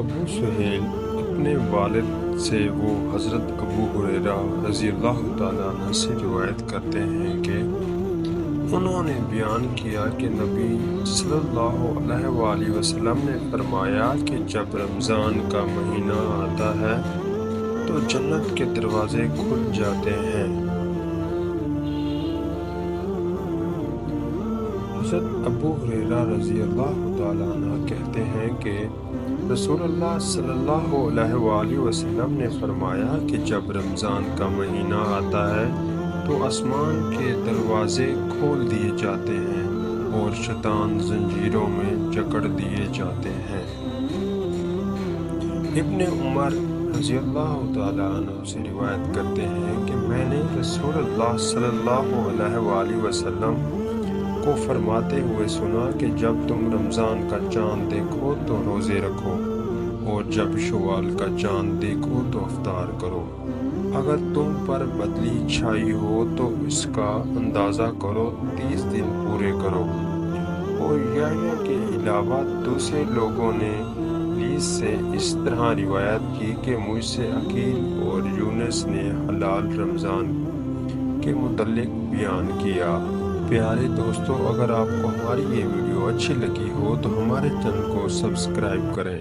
ابو سہیل اپنے والد سے وہ حضرت ابو ہریرہ رضی اللہ تعالیٰ عنہ سے روایت کرتے ہیں کہ انہوں نے بیان کیا کہ نبی صلی اللہ علیہ وآلہ وسلم نے فرمایا کہ جب رمضان کا مہینہ آتا ہے تو جنت کے دروازے کھل جاتے ہیں۔ حضرت ابو ہریرہ رضی اللہ تعالیٰ عنہ کہتے ہیں کہ رسول اللہ صلی اللہ علیہ وآلہ وسلم نے فرمایا کہ جب رمضان کا مہینہ آتا ہے تو آسمان کے دروازے کھول دیے جاتے ہیں اور شیطان زنجیروں میں جکڑ دیے جاتے ہیں۔ ابن عمر رضی اللہ تعالیٰ عنہ سے روایت کرتے ہیں کہ میں نے رسول اللہ صلی اللہ علیہ وآلہ وسلم کو فرماتے ہوئے سنا کہ جب تم رمضان کا چاند دیکھو تو روزے رکھو اور جب شوال کا چاند دیکھو تو افطار کرو۔ اگر تم پر بدلی چھائی ہو تو اس کا اندازہ کرو 30 دن پورے کرو۔ اور یحییٰ کے علاوہ دوسرے لوگوں نے لیث سے اس طرح روایت کی کہ مجھ سے عقیل اور یونس نے ہلال رمضان کے متعلق بیان کیا۔ پیارے دوستو، اگر آپ کو ہماری یہ ویڈیو اچھی لگی ہو تو ہمارے چینل کو سبسکرائب کریں۔